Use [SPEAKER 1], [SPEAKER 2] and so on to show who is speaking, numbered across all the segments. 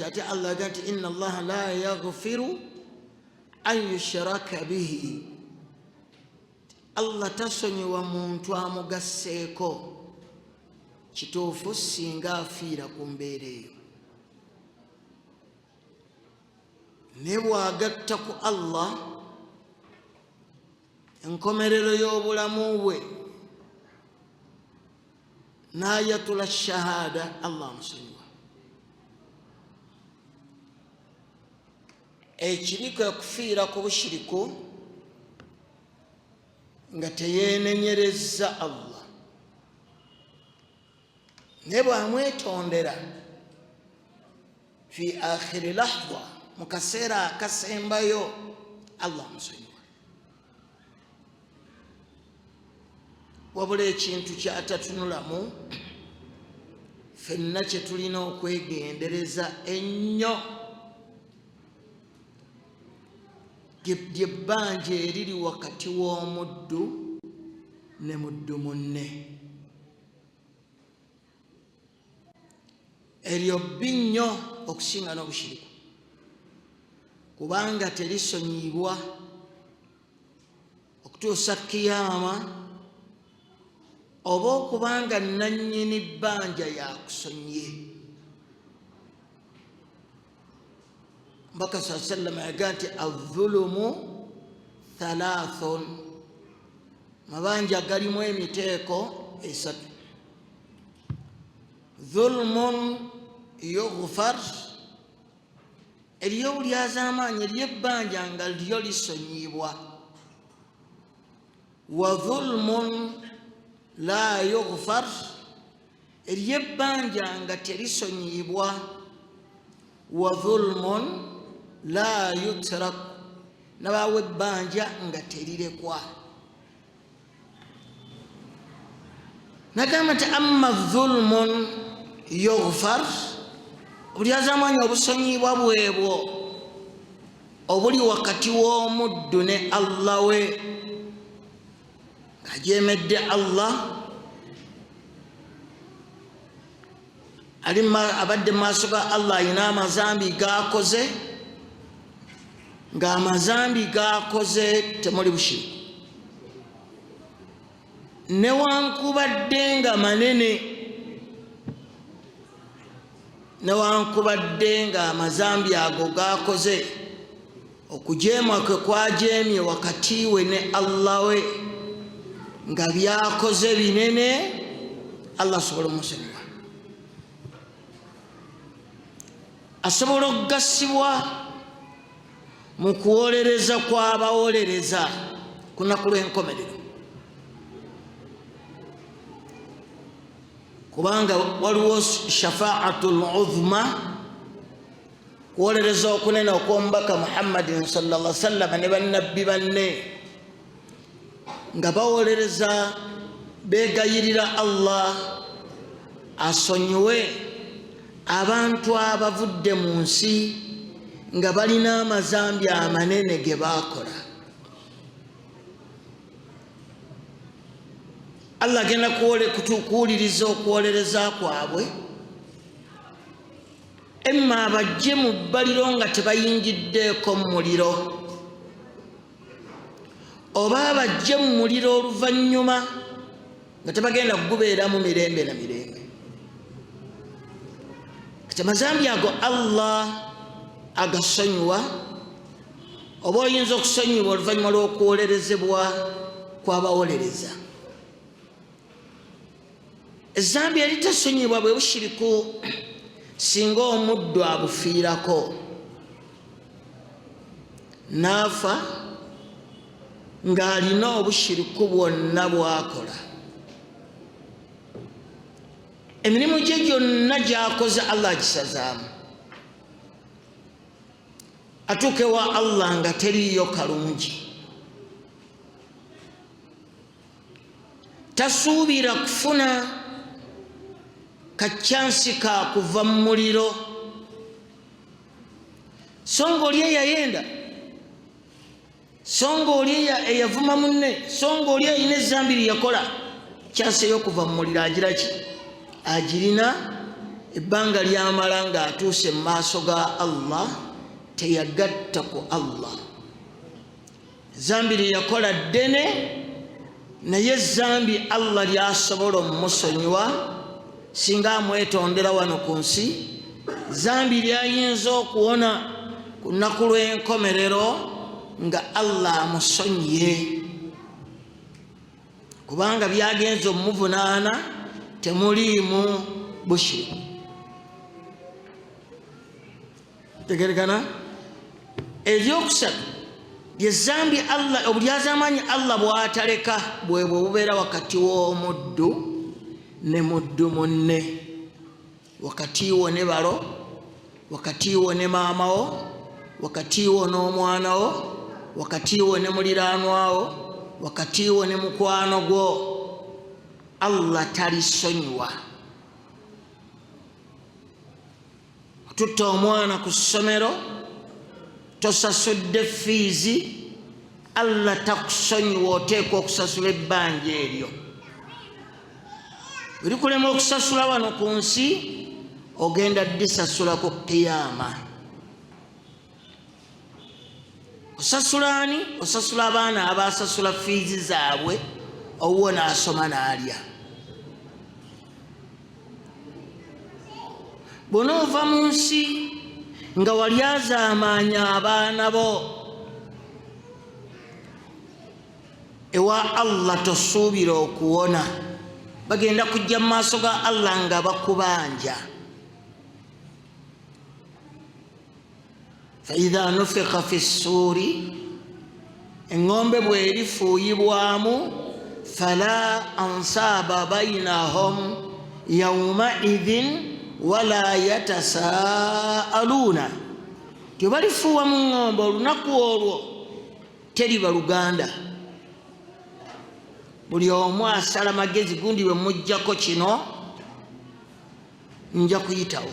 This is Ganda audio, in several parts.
[SPEAKER 1] ate Allah gati inna Allah la yaghfiru an yushraka bihi. Allah tasonyiwa muntu amugasseeko kituufu singa afiira ku mbeera eyo. Ne bw'agatta ku Allah enkomerero y'obulamu bwe n'ayatula shahada, Allah amusonyiwa. Ekiri kwe kufiira ku bushiriku nga teyeenenyerezza Allah, ne bw'amwetondera fi akhiri lahza, mu kaseera akasembayo, Allah amusonyiwa. Wabula ekintu kyatatunulamu ffenna kye tulina okwegendereza ennyo ly'ebbanja eriri wakati w'omuddu ne muddu munne. Eryo bbi nnyo okusinga n'obushiriku, kubanga terisonyibwa okutuusa kiyama, oba okubanga nannyini bbanja yakusonye. Mbaka sallallahu yaga nti adh-dhulumu thalathun, mabanja galimu emiteeko esatu. Dhulmun yughfar, eriyo lyazamaanyi ery'ebbanja nga lyo lisonyibwa. Wa dhulmun la yughfar, ery'ebbanja nga terisonyibwa. Wa dhulmun la yutrak, nabawe ebbanja nga terirekwa. Nagamba nti amma dhulmun yughfar, obulyazamaanyi obusonyibwa bwebwo obuli wakati w'omuddu ne Allah we, ng'ajeemedde Allah, abadde mu maaso ga Allah ayina amazambi g'akoze, ng'amazambi g'akoze temuli bushiriku. Newankubadde nga manene, newankubadde nga amazambi ago g'akoze, okujeema kwe kwajeemye wakati we ne Allah we nga byakoze binene, Allah asobola omusonyiwa. Asobola okugassibwa mu kuwolereza kw'abawolereza ku lunaku lw'enkomerero, kubanga waliwo shafa'atul uzma, kuwolereza okunene okw'omubaka Muhammadin sallallahu alaihi wasallam ne bannabbi banne, nga bawolereza beegayirira Allah asonyiwe abantu abavudde mu nsi nga balina amazambi amanene ge baakola. Allah agenda kuwuliriza okuwolereza kwabwe, emma bajje mu bbaliro nga tebayingiddeeko mu muliro, oba bajje mu muliro oluvannyuma nga tebagenda kugubeeramu mirembe na mirembe. Kati amazambi ago Allah agasonyiwa, oba oyinza okusonyiwa oluvannyuma lw'okuwolerezebwa kw'abawolereza. Ezambi eritasonyibwa bwe bushiriku singa omuddu abufiirako n'afa ng'alina obushiriku bwonna bw'akola. Emirimu gye gyonna gy'akoze Allah agisazaamu, atuuke wa Allah nga teriyo kalungi. Tasuubira kufuna kacyansi ka kuva mu muliro, so nga oli eyayenda, so nga oli eyavuma munne, so nga oli eyina ezambi lye yakola, kyansi ey'okuva mu muliro agira ki? Agirina ebbanga lyamala ng'atuuse mu maaso ga Allah teyagatta ku Allah. Zambi lye yakola ddene, naye zambi Allah lyasobola omumusonyiwa singa amwetondera wano ku nsi. Zambi lyayinza okuwona ku lunaku lw'enkomerero nga Allah amusonyiye, kubanga byagenza omumuvunaana temuliimu bushiriku. Tegerekana? Eryokusatu lye zambi Allah, obulyazamanyi Allah bw'ataleka bwebwe bubeera wakati w'omuddu ne muddu munne, wakati wo ne balo, wakati wo ne maama wo, wakati wo n'omwana wo, wakati wo ne muliraanwa wo, wakati wo ne mukwano gwo. Allah talisonyiwa. Tutta omwana ku ssomero tosasudde fiizi, Allah takusonyiwa, oteekwa okusasula ebbanja eryo. Buli kulema okusasula wano ku nsi ogenda disasula ku Kiyama. Osasula ani? Osasula abaana abasasula fiizi zaabwe, owuwo n'asoma n'alya. Bw'onoova mu nsi nga walyazaamaanya abaana bo, ewa Allah tosuubira okuwona, bagenda kujja mu maaso ga Allah nga bakubanja. فإذا نفخ في الصور engombe bwerifuuyibwamu فلا أنصاب بينهم يومئذ ولا يتساءلون. tebalifuuwa mu ngombe olunaku olwo teriba luganda. Buli omu asala magezi, gundi bwe mujjako kino nja kuyitawo.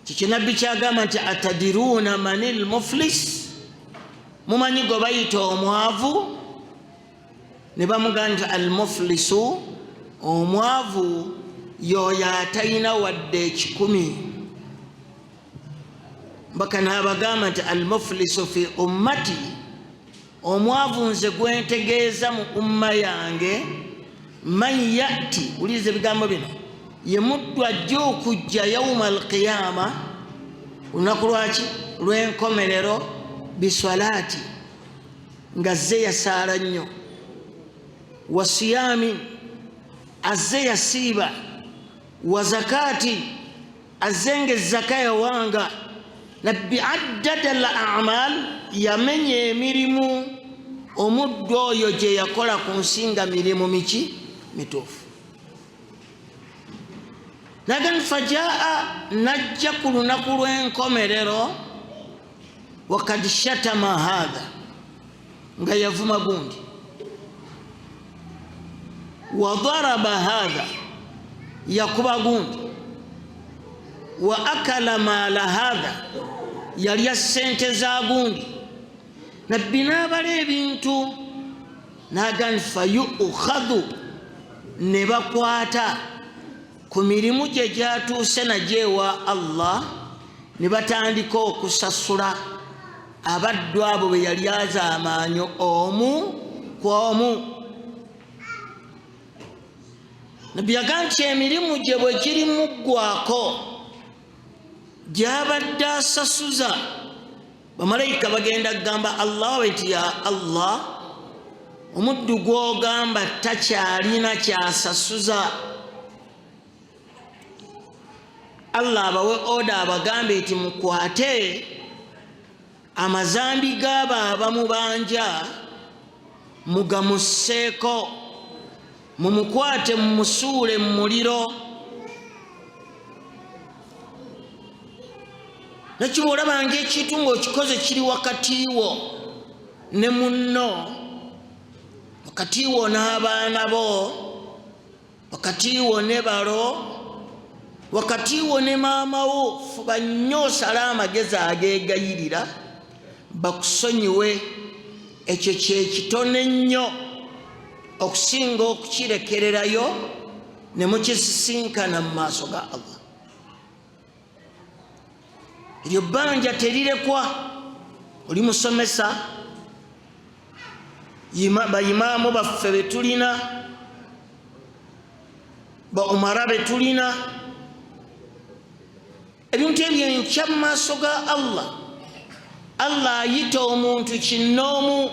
[SPEAKER 1] Kiki nabbi kyagamba nti atadiruuna manil muflis, mumanyi gwe bayita omwavu? Ne bamugamba nti al muflisu, omwavu y'oyo atalina wadde ekikumi. Mbaka n'abagamba nti al muflisu fi ummati, omwavu nze gwentegeeza mu umma yange, man yati, uliza ebigambo bino, ye muddu ajja okujja yawma alqiyama, olunaku lwaki? Lw'enkomerero, biswalaati, nga zze yasaala nnyo, wa siyami, azze yasiiba, wa zakaati, azze ng'ezzaka yawanga, nabbi addada al a'mal, yamenya emirimu omuddu oyo gye yakola ku nsi nga mirimu miki? Mituufu. Nagan fajaa, najja ku lunaku lw'enkomerero, wakad shatama hadha, nga yavuma gundi, wa daraba hadha, yakuba gundi, wa akala maala hadha, yalya ssente za gundi. Nabbi n'abala ebintu n'agamba fayukhadhu, ne bakwata ku mirimu gye gyatuuse nagyo ewa Allah, ne batandika okusasula abaddu abo be yali azaamaanyo omu ku omu. Nabbi yagamba nti emirimu gye bwe girimuggwako gy'abadde asasuza, bamalayika bagenda kugamba Allah nti ya Allah, omuddu gw'ogamba takyalina kyasasuza. Allah abawe oda, abagambe nti mukwate amazambi g'abo abamubanja mugamusseeko, mumukwate mumusuule mu muliro. Nakyo bw'olabanga ekintu ng'okikoze kiri wakati wo ne munno, wakati wo n'abaana bo, wakati wo ne balo, wakati wo ne maama wo, fuba nnyo osale amagezi ageegayirira bakusonyiwe. Ekyo kye kitone nnyo okusinga okukirekererayo ne mukisinkana mu maaso ga Allah. Eryo bbanja terirekwa. Oli musomesa, bayimaamu baffe be tulina, ba umara be tulina, ebintu ebyo enkya mu maaso ga Allah. Allah ayita omuntu kinnoomu.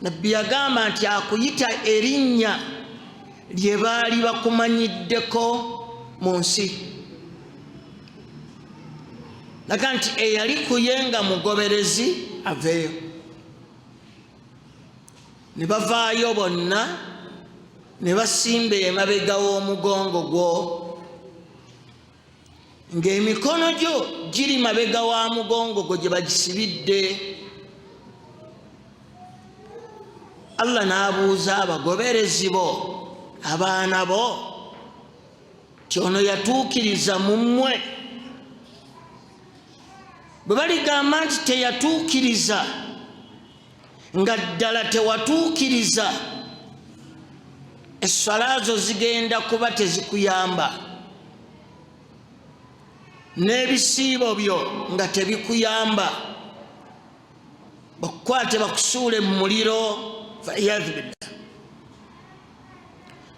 [SPEAKER 1] Nabbi yagamba nti akuyita erinnya lye baali bakumanyiddeko mu nsi. Naga nti eyali kuyenga mugoberezi aveeyo. Ne bavaayo bonna ne basimba emabega w'omugongo gwo, ng'emikono gyo giri mabega wa mugongo gwo gye bagisibidde. Allah n'abuuza abagoberezi bo, abaana bo, ti ono yatuukiriza mu mmwe? Bwe baligamba nti teyatuukiriza, nga ddala tewatuukiriza, essala zo zigenda kuba tezikuyamba, n'ebisiibo byo nga tebikuyamba, bakukwate bakusuule mu muliro. Faiyadhu billah.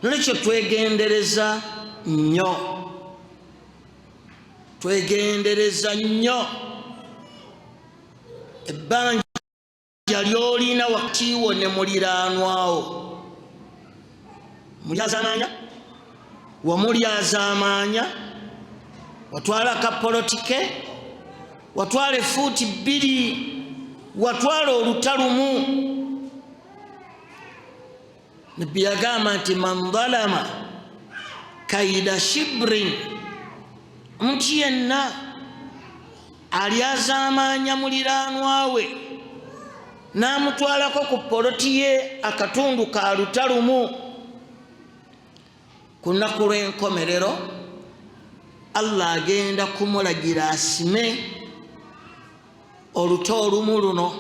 [SPEAKER 1] Nolwekyo twegendereza nnyo, twegendereza nnyo ebbanja ly'olina wakati wo ne muliraanwawo. Mulyazaamaanya, wamulyazaamaanya, watwala kapolitike, watwala efuuti 2, watwala olutalumu. Nabbi yagamba nti man dhalama kaida shibrin, omuntu yenna alyazaamaanya muliraanwa we n'amutwalako ku poloti ye akatundu ka lutalumu, ku lunaku lw'enkomerero Allah agenda kumulagira asime oluto olumu luno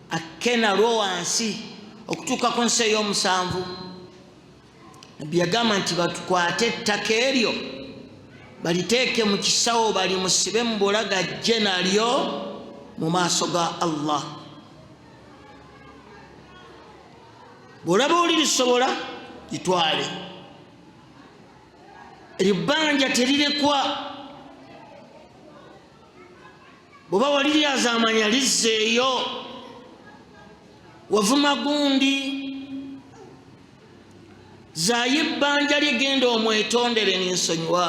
[SPEAKER 1] akke nalwo wansi okutuuka ku nsi ey'omusanvu. Nabbi yagamba nti batukwate ettaka eryo baliteeke mu kisawo balimusibe mu bulagajje nalyo mu maaso ga Allah. Bw'olaba olirisobola litwale. Eryo bbanja terirekwa. Bw'oba waliryazaamanya lizzeeyo. Wavuma gundi zaayo ebbanja lyegenda omwetondere n'ensonyiwa.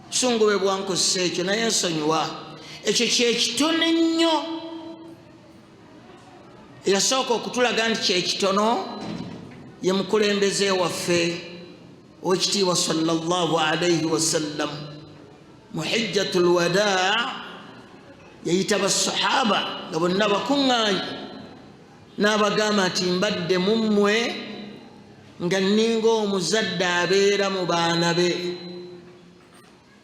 [SPEAKER 1] Busungu bwe bwankozesa ekyo naye ensonyiwa. Ekyo kyekitono ennyo. Eyasooka okutulaga nti kyekitono ye mukulembeze waffe ow'ekitiibwa sallallahu alayhi wasallam mu hijjatul wadaa yayita basahaba nga bonna bakuŋŋaanye n'abagamba nti mbadde mu mmwe nga nninga omuzadde abeera mu baana be,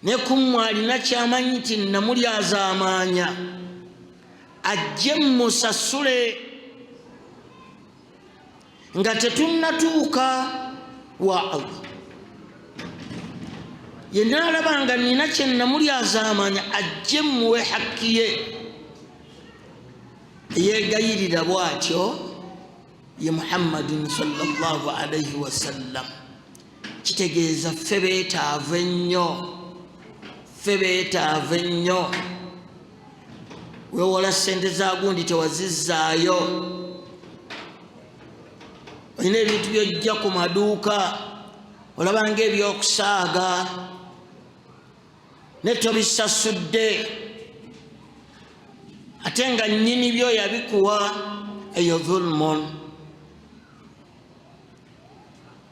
[SPEAKER 1] ne ku mmwe alina kyamanyi nti namulyazaamaanya ajje mmusasule nga tetunnatuuka wa Allah. Yenna alaba nga nina kye namulyazaamaanya ajje mmuwe hakki ye. Yeegayirira bw'atyo ye Muhammadin sallallahu alayhi wasallam. Kitegeeza ffe beetaavu ennyo, ffe beetaavu ennyo. Weewola ssente za gundi tewazizzaayo. Olina ebintu by'ojja ku maduuka olaba ng'ebyokusaaga ne tobisasudde, ate nga nnyini byo yabikuwa. Eyo dhulmun.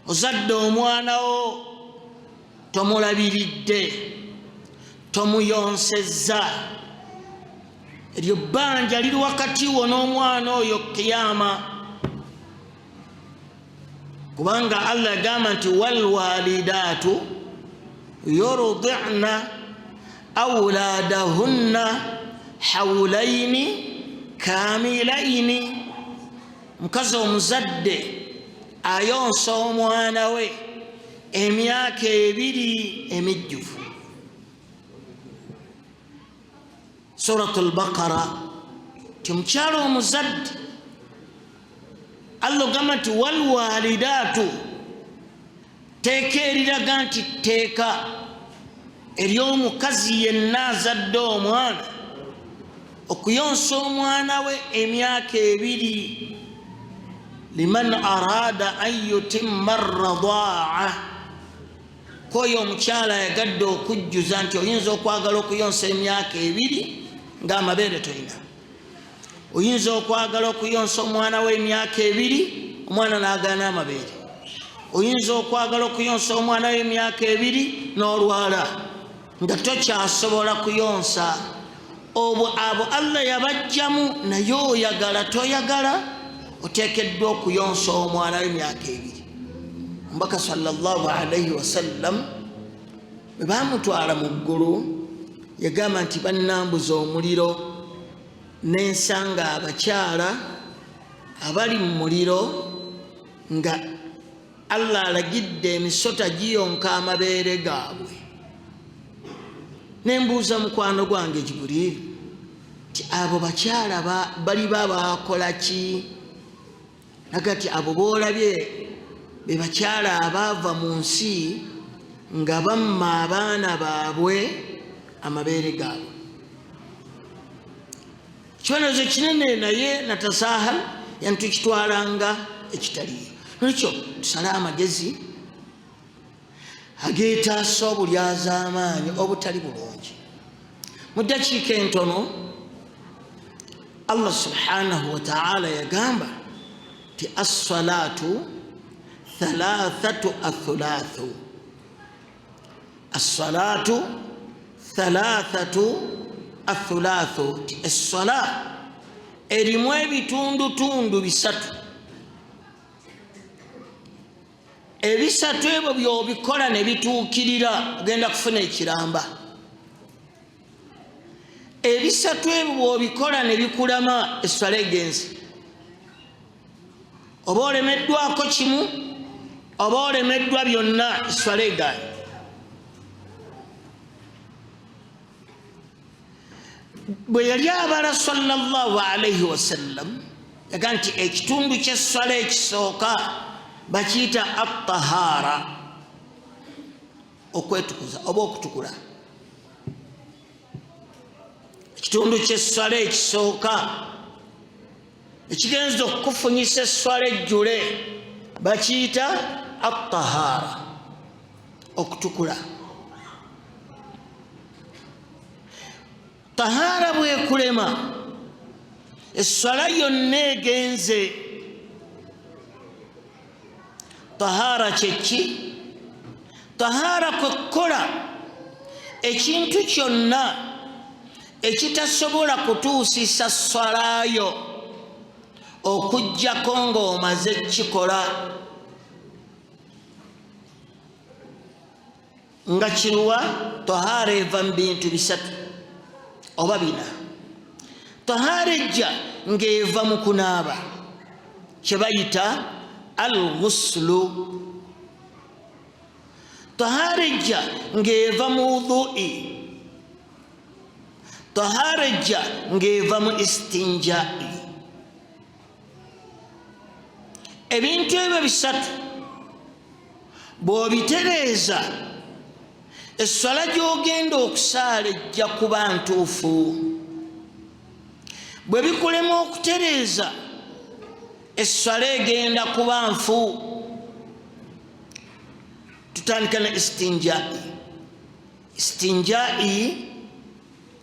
[SPEAKER 1] Ozadde omwana wo tomulabiridde, tomuyonsezza. Eryo bbanja liri wakati wo n'omwana oyo kiyama. Kubanga Allah yagamba nti walwalidaatu yurdi'na awladahunna hawlaini kamilaini. Mukazi omuzadde ayonsa omwana we emyaka 2 emijjuvu. Suratul Baqara timukyalo omuzadde Allah gamba nti walwalidaatu teeka eriraga nti tteeka ery'omukazi yenna azadde omwana okuyonsa omwana we emyaka 2 liman arada an yutimma arradaa koyo omukyala yagadde okujjuza nti oyinza okwagala okuyonsa emyaka 2 ng'amabeere tolina. Oyinza okwagala okuyonsa omwana we emyaka 2 omwana n'agaana amabeere. Oyinza okwagala okuyonsa omwana we emyaka 2 n'olwala nga tokyasobola kuyonsa. Abo Allah yabajjamu naye oyagala toyagala oteekeddwa okuyonsa omwana we emyaka 2. Omubaka sallallahu alayhi wasallam bwe baamutwala mu ggulu yagamba nti bannambuza omuliro n'ensanga abakyala abali mu muliro nga Allah alagidde emisota giyonka amabeere gaabwe. Nembuuza mukwano gwange Jibril ti abo bakyala bali babakola ki? Nagati abo boolabye be bakyala abaava mu nsi nga bamma abaana baabwe amabeere gaabwe. Kibonerezo kinene naye natasahal yantukitwalanga ekitaliyo. Nekyo tusale amagezi ageetaasa obulyaza amaanyi obutali bulungi. Mu ddakiika entono Allah subhanahu wa ta'ala yagamba ti as-salaatu 3 athulaathu. As-salaatu 3 athulaathu. Es-sala erimu ebitundutundu 3. Ebisatu ebyo by'obikola ne bituukirira ogenda kufuna ekiramba. Ebisatu ebyo bw'obikola ne bikulama esswala egenze. Oba olemeddwako kimu oba olemeddwa byonna esswala egaanye. Bwe yali abala sallallahu alayhi wasallam yaga nti ekitundu ky'esswala ekisooka bakiyita at-tahaara okwetukuza oba okutukula. Ekitundu ky'esswala ekisooka ekigenza okufunyisa esswala ejjule bakiyita at-tahaara okutukula. Tahaara bwekulema esswala yonna egenze. Tahaara kyeki? Tahaara kwe kukola ekintu kyonna ekitasobola kutuusisa swalayo okuggyako ng'omaze kikola. Nga kiruwa? Tahaara eva mu bintu 3 oba 4. Tahaara ejja ng'eva mu kunaaba kye bayita al-ghuslu. Tahaara ejja ng'eva mu wudhu'i. Tahaara ejja ng'eva mu istinja'i. Ebintu ebyo 3 bw'obitereeza esswala gy'ogenda okusaala ejja kuba ntuufu. Bwe bikulema okutereeza esswala egenda kuba nfu. Tutandika ne istinja'i. Istinja'i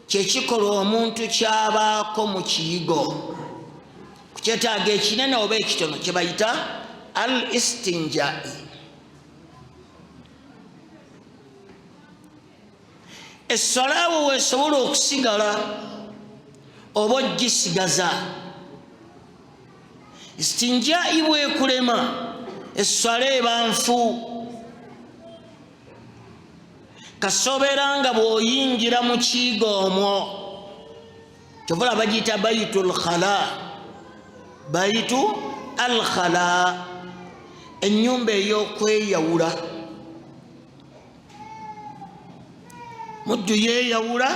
[SPEAKER 1] kyekikola omuntu kyabaako mu kiyigo ku kyetaaga ekinene oba ekitono kye bayita al istinja'i. Esswala awo weesobola okusigala oba ogisigaza. Istinja'i bwekulema esswala eba nfu. Kasobera nga bw'oyingira mu kiyigo omwo kyovula bagiyita bayitul khala. Bayitu al khala. ennyumba ey'okweyawula muddu yeeyawula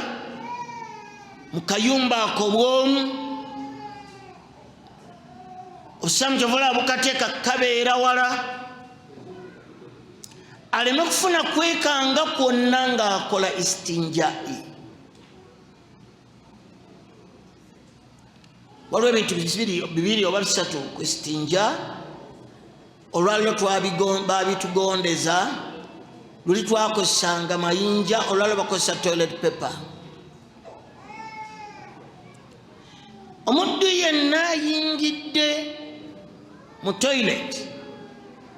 [SPEAKER 1] mu kayumba ako bw'omu osamu kyovola bukateeka kabeera wala aleme kufuna kwekanga kwonna ng'akola istinjai. waliwo ebintu bibiri oba bisatu ku istinja. olwaliro babitugondeza, luli twakozesanga mayinja, olwaliro bakozesa toilet paper. omuddu yenna ayingidde mu toilet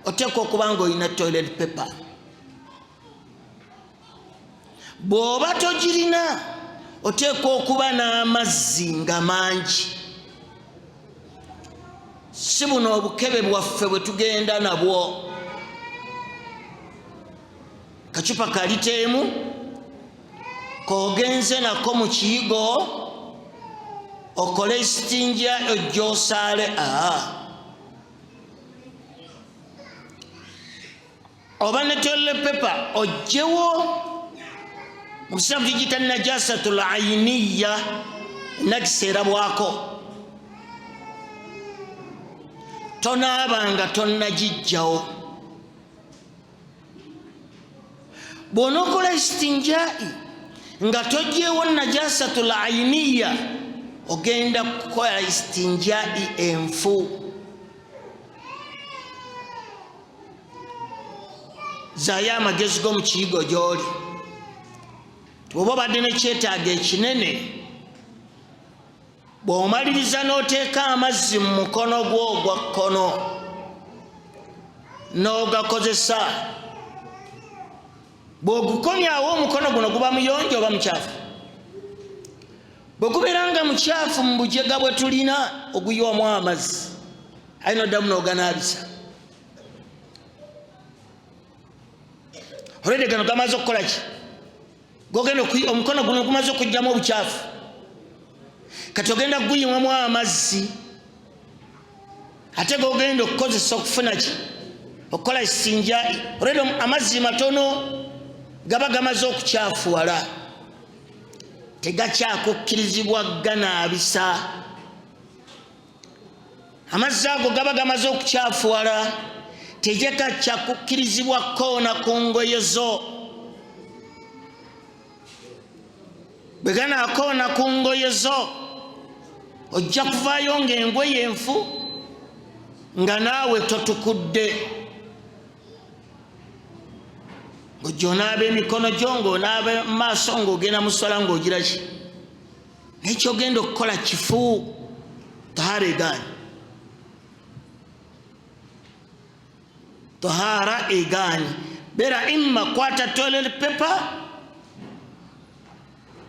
[SPEAKER 1] oteeka okuba nga olina toilet paper. bw'oba togirina oteeka okuba n'amazzi nga mangi. si buno obukebe bwaffe bwe tugenda nabwo, kacupa kaliteemu kogenze nako mu kiyigo okole istinja ojja osaale. oba ne toilet paper ojjewo mu kisabu kigita najasatul ayiniya, nagiseerabwako. tonaabanga tonnagijjawo. bw'onookola istinjai nga togyewo najasatul ayiniya, ogenda kukola istinjai enfu. zaayo amagezi g'omu kiyigo gy'oli. bw'oba obadde nekyetaaga ekinene, bw'omaliriza n'oteeka amazzi mu mukono gwo ogwa kkono n'ogakozesa, bw'ogukomyawo omukono guno guba muyonjo oba mukyafu. bwe gubeera nga mukyafu mu bujega bwe tulina oguywamu amazzi, ayi noddamu n'oganaabisa. olwedde gano gamaze okukola ki? gogenda omukono guno gumaze okujjamu obukyafu, kati ogenda kuguyiwamu amazzi, ate gogenda okukozesa okufuna ki? okukola istinjai. olwedde amazzi matono gaba gamaze okukyafuwala, tegakyakukkirizibwa ganaabisa. amazzi ago gaba gamaze okukyafuwala, tegakakyakkukkirizibwa koona ku ngoye zo. bwe ganaakoona ku ngoye zo, ojja kuvaayo ng'engoye enfu nga naawe totukudde. ng'ojja onaaba emikono gyo, ng'onaaba mu maaso, ng'ogenda mu swala ng'ogira ki? n'ekyogenda okukola kifu. tahara egaanyi, tahara egaanyi. beera imma kwata toilet paper,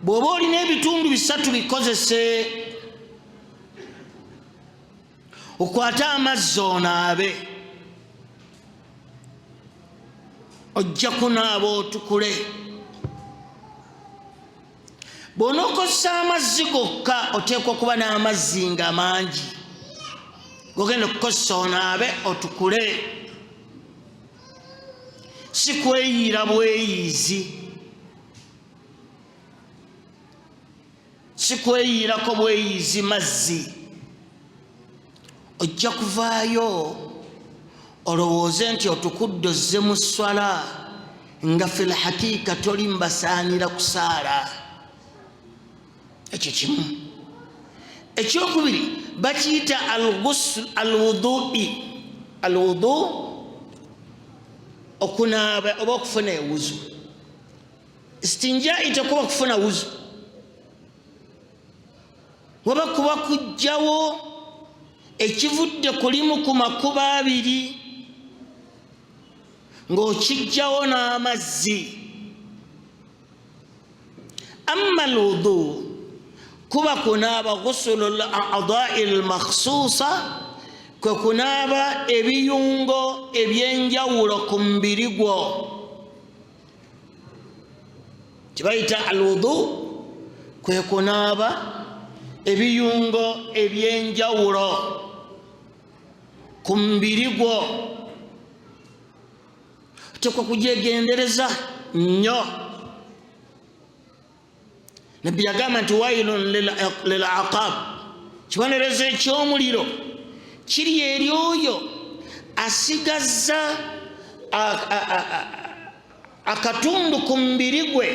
[SPEAKER 1] bw'oba olina ebitundu bisatu bikozese. okwate amazzi onaabe, ojja kunaaba otukule. bw'onookozesa amazzi gokka oteekwa okuba n'amazzi nga mangi gogenda okukozesa onaabe otukule. si kweyiira bweyiizi, si kweyiirako bweyiizi mazzi. ojja kuvaayo olowooze nti otukudde ozze mu swala nga fil hakiika toli mbasaanira kusaala. ekyo kimu. ekyokubiri bakiyita alwudui. alwudu okunaaba oba okufuna ewuzu. istinjai tekuba kufuna wuzu, waba kuba kujjawo ekivudde kulimu ku makuba abiri ng'okijjawo n'amazzi. amma alwudu kuba kunaaba ghusulu al-a'dha'i al-makhsusa, kwe kunaaba ebiyungo ebyenjawulo ku mubiri gwo. kibayita alwudu kwe kunaaba ebiyungo ebyenjawulo ku mubiri gwo. tutekwa kujegendereza nnyo. Nabbi yagamba nti wailun lil aqab, kibonerezo eky'omuliro kiri eri oyo asigazza akatundu ku mubiri gwe,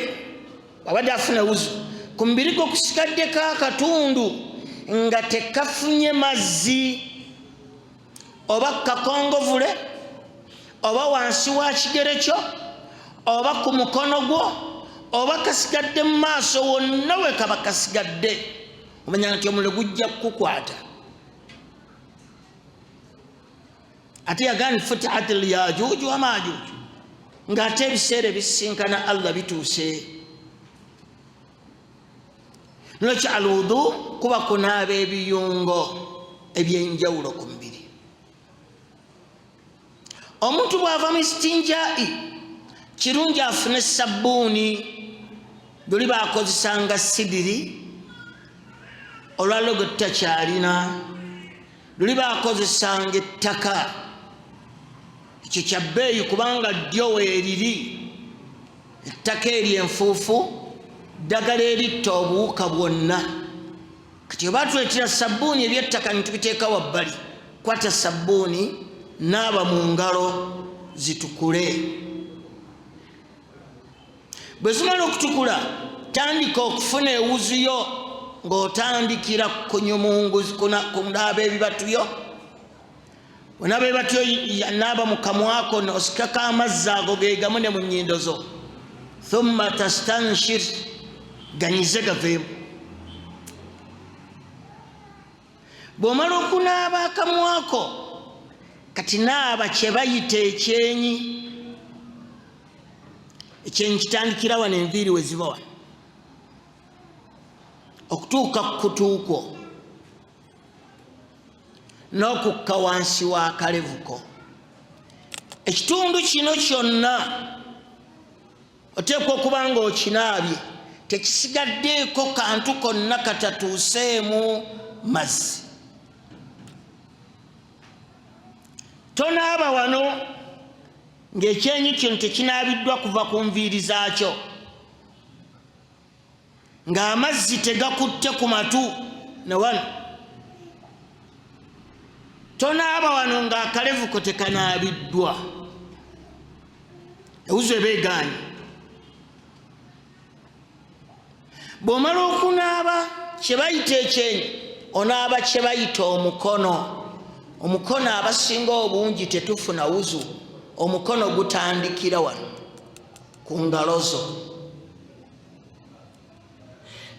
[SPEAKER 1] abadde afuna wuzu ku mubiri gwe kusigaddeko akatundu nga tekafunye mazzi, oba kakongovule, oba wansi wa kigere kyo, oba ku mukono gwo, oba kasigadde mu maaso wonna we kaba kasigadde, omanya nti omuliro gujja kukukwata. Ate yagamba futihat al-yajuj wa majuj, ng'ate ebiseera ebisinkana Allah bituuse. Nolwekyo al-wudu kuba kunaaba ebiyungo ebyenjawulo ku mubiri. Omuntu bw'ava mu istinjaa'i kirungi afune sabbuuni, luli baakozesanga sidiri, olwaliro gwe tutakyalina, luli baakozesanga ettaka, ekyo kya bbeeyi kubanga ddyo weeriri, ettaka eryo enfuufu, ddagala eritta obuwuka bwonna. Kati oba tuleetera sabbuuni eby'ettaka ne tubiteeka wabbali, kwata sabbuuni naaba mu ngalo zitukule. Bwe zimala okutukula tandika okufuna ewuzu yo ng'otandikira kunaaba ebibatu byo. Onaaba ebibatu byo naaba mu kamwako n'osikako amazzi ago ge gamu ne mu nnyindo zo. Thumma tastanshir, ganyize gaveemu. Bw'omala okunaaba akamwako kati naaba kye bayita ekyenyi. Ekyenyi kitandikira wano enviiri we ziba wano okutuuka ku kutuukwo n'okukka wansi wa kalevuko. Ekitundu kino kyonna oteekwa okuba ng'okinaabye, tekisigaddeeko kantu konna katatuuseemu mazzi. Tonaaba wano ng'ekyenyi kino tekinaabiddwa kuva ku nviiri zaakyo, ng'amazzi tegakutte ku matu ne wano. Tonaaba wano ng'akalevuko tekanaabiddwa, ewuzu eba egaanye. Bw'omala okunaaba kye bayita ekyenyi, onaaba kye bayita omukono. Omukono abasinga obungi tetufuna wuzu, omukono gutandikira wano ku ngalo zo.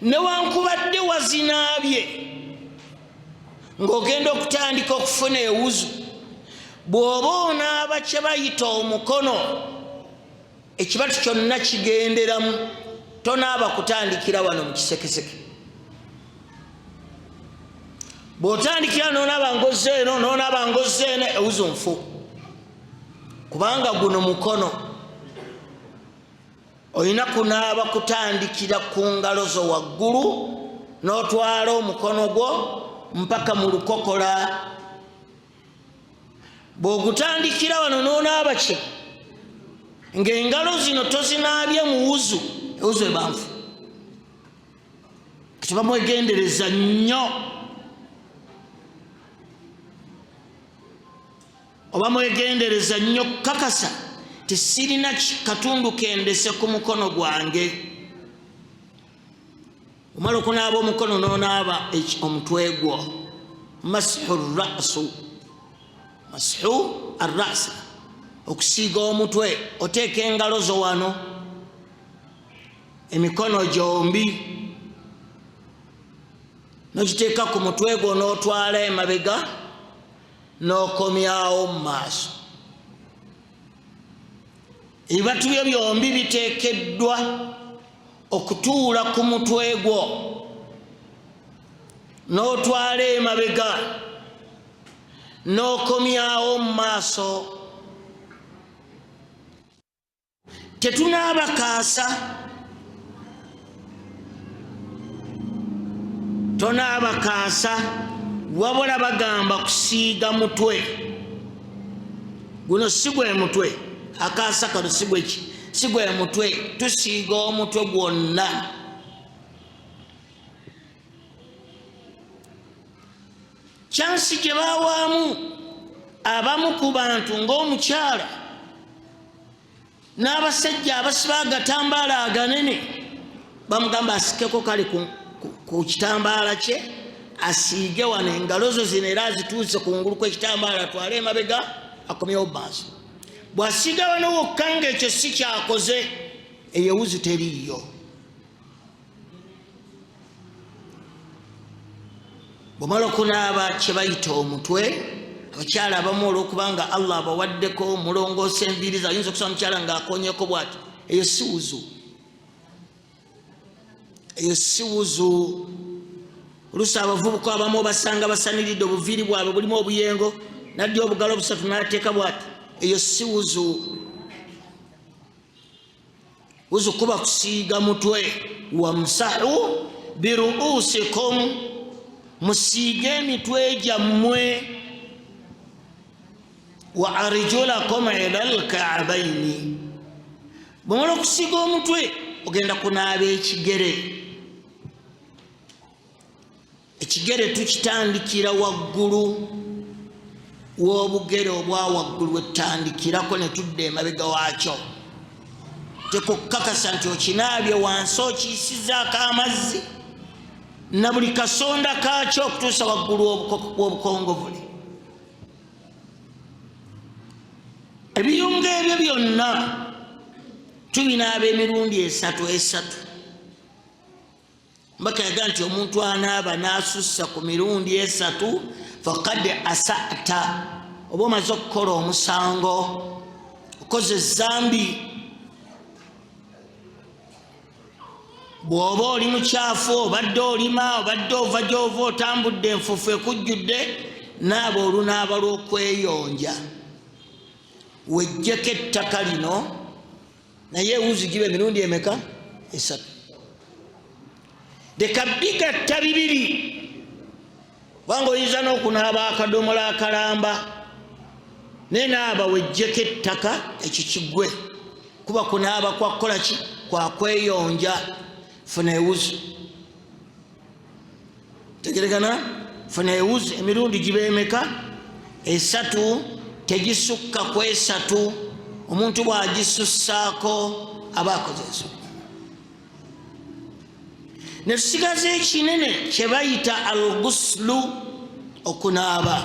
[SPEAKER 1] Newankubadde wazinaabye ng'ogenda okutandika okufuna ewuzu, bw'oba onaaba kye bayita omukono, ekibatu kyonna kigenderamu, tonaaba kutandikira wano mu kisekeseke. Bw'otandikira n'onaaba ng'ozze eno n'onaaba ng'ozze eno, ewuzu nfu, kubanga guno mukono. Olina kunaaba kutandikira ku ngalo zo waggulu n'otwala omukono gwo mpaka mu lukokola. Bw'ogutandikira wano n'onaaba kye, ng'engalo zino tozinaabye mu wuzu, ewuzu eba nfu. Kati bamwegendereza nnyo, oba mwegendereza nnyo kakasa tesirina katundu kendese ku mukono gwange. Omala okunaaba omukono n'onaaba omutwe gwo, mashu rasu, mashu arrasa, okusiiga omutwe. Oteeka engalo zo wano, emikono gyombi n'ogiteeka ku mutwe gwo n'otwala emabega n'okomyawo mu maaso. Ebibatu byo byombi biteekeddwa okutuula ku mutwe gwo n'otwala emabega n'okomyawo mu maaso. Tetunaaba kaasa, tonaaba kaasa, wabula bagamba kusiiga mutwe. Guno si gwe mutwe, akaasa kano sigwe mutwe tusiiga omutwe gwonna chansi gye bawaamu abamu ku bantu ng'omukyala n'abasajja abasiba agatambaala aganene bamugamba asikeko kale ku kitambaala kye asiige wano engalo zo zino era azituuse kungulu kw'ekitambaala atwale emabega akomyewo maaso bw'asiiga wano wokka ng'ekyo si kyakoze eyo ewuzi teriiyo bw'omala okunaaba kye bayita omutwe abakyala abamu olw'okubanga Allah abawaddeko mulongoosa enviiri ayinza okusaba omukyala ng'akonyeko bw'ati eyo si wuzu eyo si wuzu oluusi abavubuka abamu obasanga basaniridde obuviiri bwabwe bulimu obuyengo naddi obugalo busatu n'ateeka bw'ati eyo si wuzu wuzu kuba kusiiga mutwe wamsahu biruusikum musiige emitwe gyammwe wa arjulakum ila alka'baini bw'omala okusiiga omutwe ogenda kunaaba ekigere ekigere tukitandikira waggulu w'obugere obwa waggulu wetutandikirako ne tudda emabega waakyo tekukakasa nti okinaabye wansi okiyisizaako amazzi na buli kasonda kaakyo okutuusa waggulu w'obukongovule ebiyunga ebyo byonna tubinaaba emirundi esatu mbaka yaga nti omuntu anaaba n'asussa ku mirundi esatu faqad asata oba omaze okukola omusango okoze ezambi bw'oba oli mukyafu obadde olima obadde ova gy'ova otambudde enfufu ekujjudde naaba olunaaba lw'okweyonja wejjeko ettaka lino naye ewuzi giba emirundi emeka esatu leka bigatta bibiri kubanga oyinza n'okunaaba akadomola akalamba naye naaba wejjeko ettaka ekyo kiggwe kuba kunaaba kwakukola ki kwakweyonja funa ewuzi tegerekana funa ewuzi emirundi giba emeka esatu tegisukka ku esatu omuntu bw'agisussaako aba akoze ensonga ne tusigaza ekinene kye bayita al-ghuslu okunaaba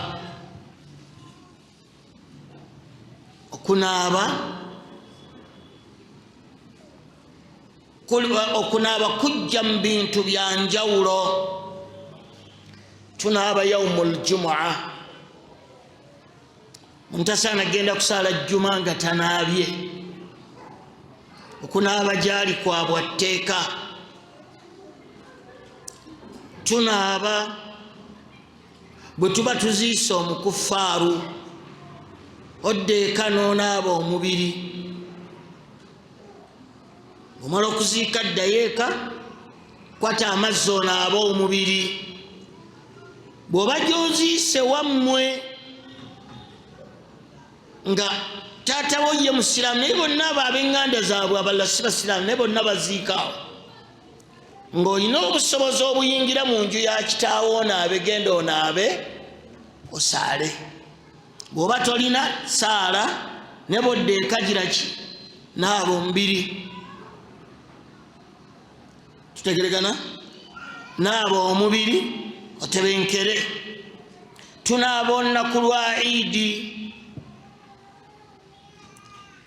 [SPEAKER 1] kujja mu bintu bya njawulo tunaaba yawmul jumu'a omuntu asaana agenda kusaala jjuma nga tanaabye okunaaba gyali kwa bwatteeka tunaaba bwe tuba tuziise omukuffaaru oddeeka n'onaaba omubiri omala okuziika ddayo eka kwata amazzi onaaba omubiri bw'oba gy'oziise wammwe nga taatawo ye musiraamu naye bonna abo ab'eŋŋanda zaabwe abalala si basiraamu naye bonna baziikaawo ng'olina obusobozi obuyingira mu nju ya kitaawo onaabe genda onaabe osaale bw'oba tolina saala ne boddeeka gira ki naaba omubiri tutegeregana naaba omubiri otebenkere tunaaba olunaku lwa idi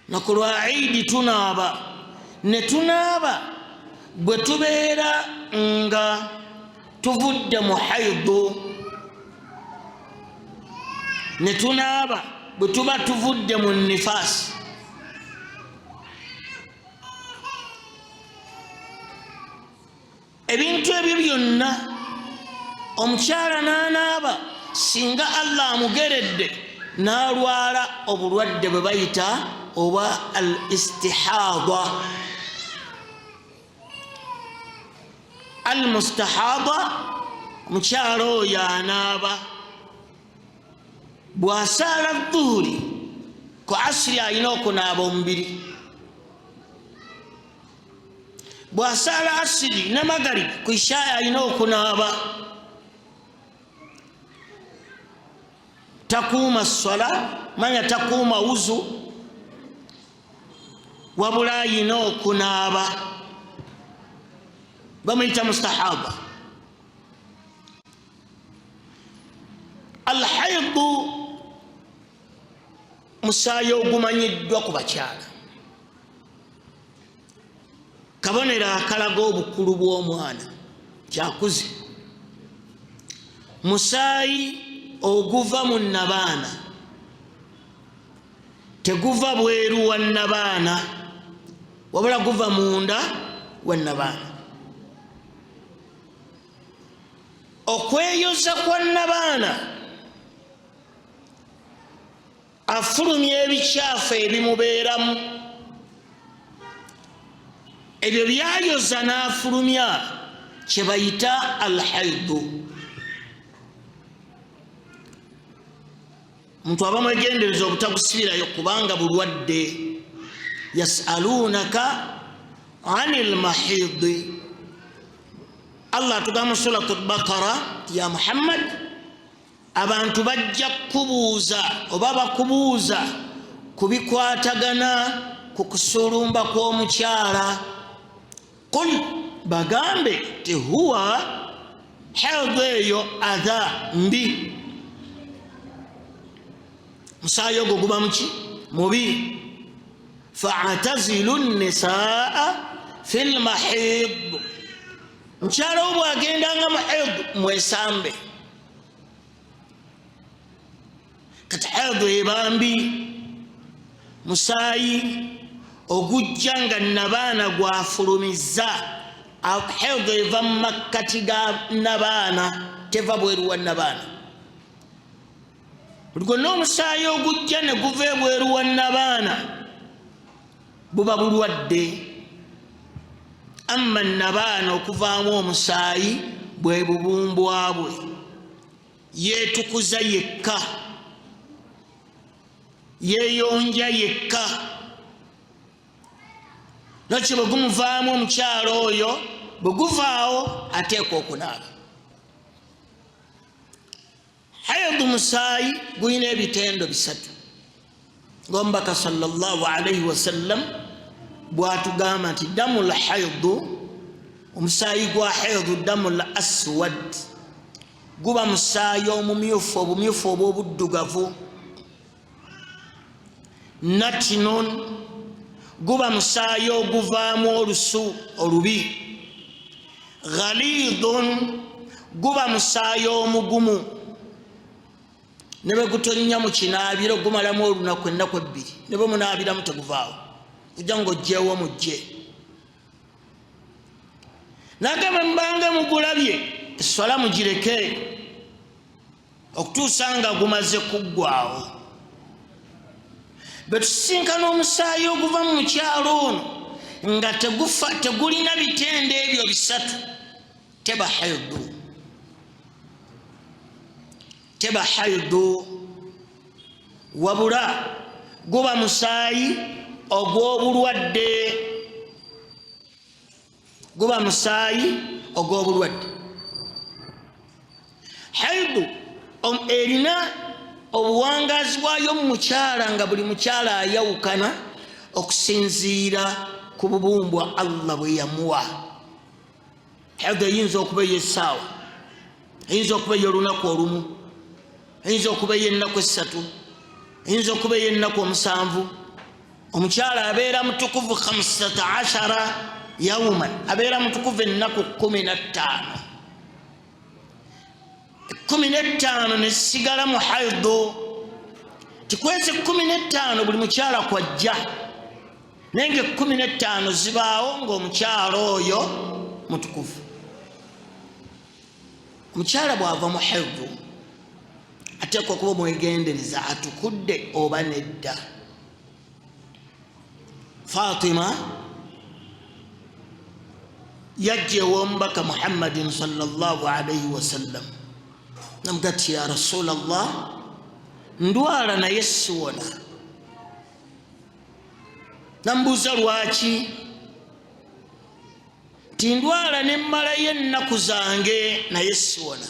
[SPEAKER 1] naku lwa idi tunaaba ne tunaaba bwe tubeera nga tuvudde mu haidu ne tunaaba bwe tuba tuvudde mu nifaasi ebintu ebyo byonna omukyala n'anaaba singa Allah amugeredde n'alwala obulwadde bwe bayita oba al istihada al mustahada omukyala oyo anaaba bw'asaala dhuhuri ku asiri alina okunaaba omubiri bw'asaala asiri ne magaribi ku ishaaya alina okunaaba takuuma swala manya takuuma wuzu wabula alina okunaaba bamuyita mustahaba alhaidu musaayi ogumanyiddwa ku bakyala kabonero akalaga obukulu bw'omwana kyakuze musaayi oguva mu nnabaana teguva bweru wa nnabaana wabula guva munda wa nnabaana okweyoza kwa nnabaana afulumya ebikyafu ebimubeeramu ebyo byayoza n'afulumya kye bayita alhaidu omuntu aba mwegendereza obutagusibirayo kubanga bulwadde yasalunaka anil mahidi Allah atugamba mu suratu al-Baqara ya Muhammad abantu bajja kubuuza oba bakubuuza kubikwatagana ku kusulumba kw'omukyala qul bagambe ti huwa haidu eyo adha mbi musaayi ogwo guba muki mubi fa'tazilu nnisaa fi lmahid mukyala wo bwagendanga mahid mwesambe kati haidu eba mbi musaayi ogujja nga nabaana gwafulumiza haidu eva mu makkati ga nabaana teva bweru wa nabaana buli gwonna omusaayi ogujja ne guva ebweru wa nabaana buba bulwadde amma nabaana okuvaamu omusaayi bwe bubumbwabwe yeetukuza yekka yeeyonja yekka nakyo bwe gumuvaamu omukyalo oyo bwe guvaawo ateekwa okunaaba haidu musaayi gulina ebitendo bisatu ng'omubaka sallallahu alaihi wasallam bw'atugamba nti damu lhaidu omusaayi gwa haidu damu l aswad guba musaayi omumyufu obumyufu obw'obuddugavu natinun guba musaayi oguvaamu olusu olubi ghalidun guba musaayi omugumu ne bwe gutonnya mu kinaabiro gumalamu olunaku ennaku ebbiri ne bwe munaabiramu teguvaawo kujja ng'ojjeewo mujje nagamba mubanga mugulabye eswala mugireke okutuusa nga gumaze kuggwaawo bwe tusinkana omusaayi oguva mu mukyalo ono nga tegulina bitende ebyo bisatu teba haidu wabula guba musaayi ogw'obulwadde haidu erina obuwangazi bwayo mu mukyala nga buli mukyala ayawukana okusinziira ku bubumbwa Allah bwe yamuwa haidu eyinza okuba ey'essaawa eyinza okuba ey'olunaku olumu eyinza okuba ey'ennaku esatu eyinza okuba ey'ennaku omusanvu omukyala abeera mutukuvu 15 yawman abeera mutukuvu ennaku 15 15 nesigala mu haidu tikwezi 15 buli mukyala kwajja nenge 15 zibaawo ng'omukyala oyo mutukuvu omukyala bw'ava mu haidu ateekwa okuba omwegendereza atukudde oba nedda Fatima yajja ew'omubaka Muhammadin sallallahu alaihi wasallam namugati ya Rasulallah ndwala naye siwona nambuuza lwaki tindwala ne mmalayo ennaku zange naye siwona.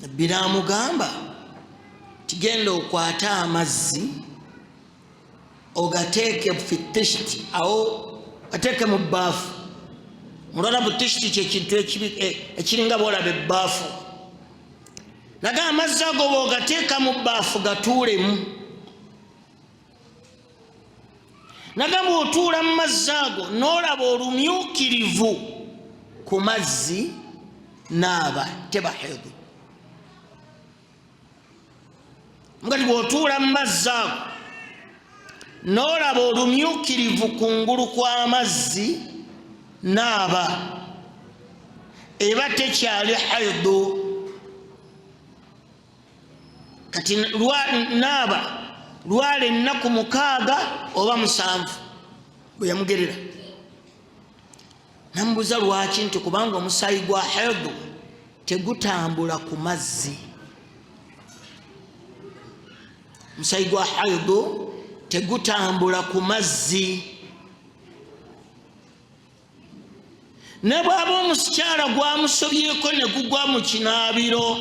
[SPEAKER 1] Nabbi n'amugamba tigenda okwata amazzi ogateeke fi tishiti, awo gateeke mu bbaafu. Mulwalabu tishiti kyekintu ekiringa boolaba ebbaafu. Naga amazzi ago bw'ogateeka mu bbaafu gatuulemu. Naga bw'otuula mu mazzi ago n'olaba olumyukirivu ku mazzi naaba teba hedhi. Mugati bw'otuula mu mazzi ago n'olaba olumyukirivu kungulu kw'amazzi naaba, eba tekyali haidhu. Kati naaba lwala ennaku 6 oba 7 bwe yamugerera. Namubuuza lwaki, nti kubanga omusaayi gwa haidhu tegutambula ku mazzi. Omusaayi gwa haidhu tegutambula ku mazzi. Ne bw'aba omusikyala gwamusobyeko ne gugwa mu kinaabiro,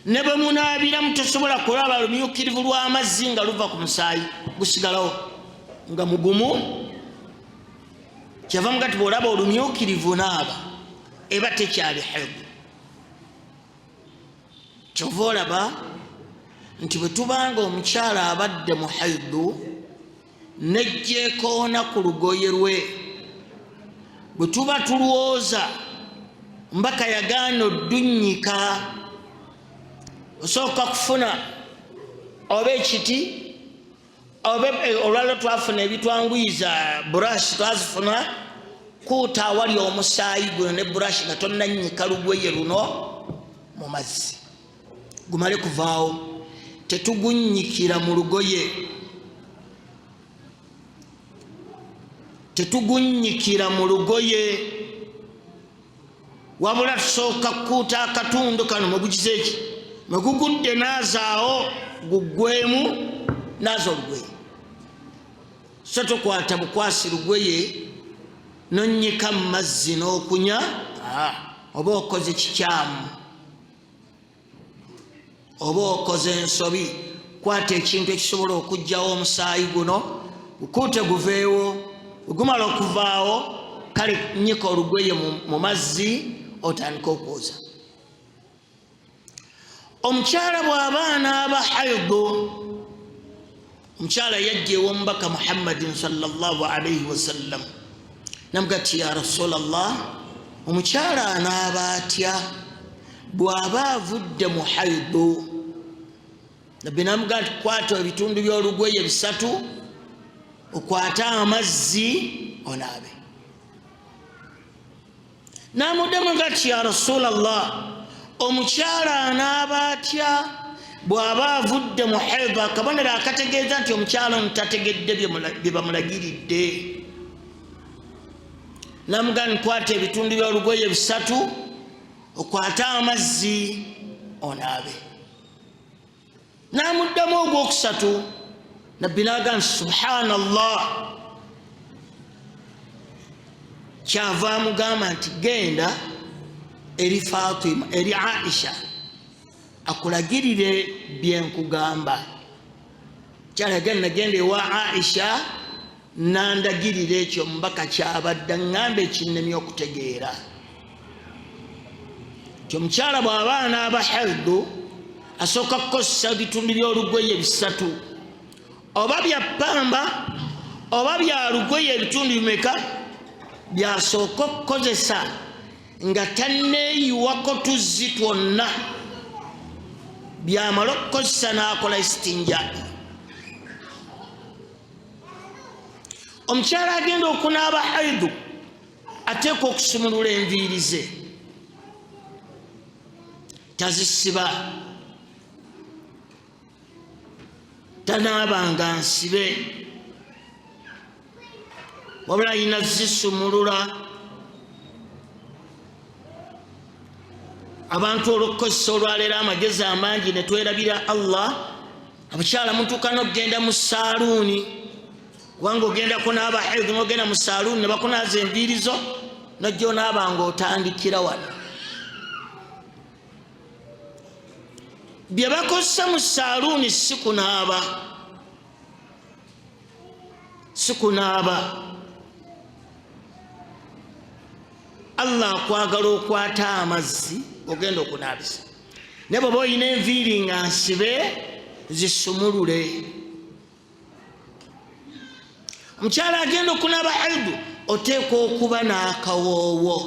[SPEAKER 1] ne bwe munaabiramu tosobola kulaba lumyukirivu lw'amazzi nga luva ku musaayi, gusigalawo nga mugumu. Kyava mugati bw'olaba olumyukirivu naaba eba tekyali haidhu. Kyova olaba nti bwe tubanga omukyala abadde mu haidhu nejjeekoona ku lugoye lwe, bwe tuba tulwoza mbaka yagaana odunnyika, osooka kufuna oba ekiti oba olwaliro twafuna ebitwanguyiza burashi twazifuna kuuta awali omusaayi guno ne burashi nga tonnannyika lugoye luno mu mazzi gumale kuvaawo. Tetugunnyikira mu lugoye, tetugunnyikira mu lugoye, wabula tusooka kukuuta akatundu kano mwegukize eki mwe gugudde naazaawo guggwemu naaza olugoye. So tokwata bukwasi lugoye nonnyika mu mazzi n'okunya oba okoze kikyamu oba okoze ensobi. Kwata ekintu ekisobola okuggyawo omusaayi guno gukuute guveewo. Gumala okuvaawo kale nnyika olugoye mu mazzi otandika okwoza. Omukyala bw'aba anaaba haidhu, omukyala yajja ew'omubaka Muhammadin sallallahu alayhi wasallam namugati ya Rasulallah, omukyala anaaba atya bw'aba avudde mu haidhu? Nabbi namugamba nti kwata ebitundu by'olugoye 3 okwate amazzi onaabe. Namuddamu ngati ya Rasulallah, omukyala anaaba atya bw'aba avudde mu haidhu? Akabonero akategeeza nti omukyala ono tategedde bye bamulagiridde. Namugamba nti kwata ebitundu by'olugoye 3 okwate amazzi onaabe. Namuddamu ogwokusatu, Nabbi n'agamba subhanallah, kyava amugamba nti genda eri Fatima eri Aisha akulagirire byenkugamba. Kyalagenda nagenda ewa Aisha nandagirira ekyo omubaka kyabadde ngamba ekinnemye okutegeera. Omukyala bw'aba anaaba haidhu asooka kukozesa ebitundu by'olugoye 3, oba bya ppamba oba bya lugoye ebitundu bimeka byasooka okukozesa nga tanneeyiwako tuzzi twonna. Byamala okukozesa n'akola istinja. Omukyala agenda okunaaba haidhu ateekwa okusumulula enviiri ze, tazisiba, tanaabanga nsibe, wabula ayina zisumulula. Abantu olw'okukozesa olwaleero amagezi amangi ne twerabira Allah, abakyala mutuuka n'okgenda mu saaluuni kubanga ogenda kunaaba haidhi n'ogenda mu saaluuni ne bakunaaza enviiri zo nojja onaaba ng'otandikira wano. bye bakozesa mu saaluuni si kunaaba. Allah akwagala okwata amazzi ogenda okunaabisa ne bw'oba olina enviiri nga nsibe zisumulule. omukyala agenda okunaaba haidhi oteekwa okuba n'akawoowo.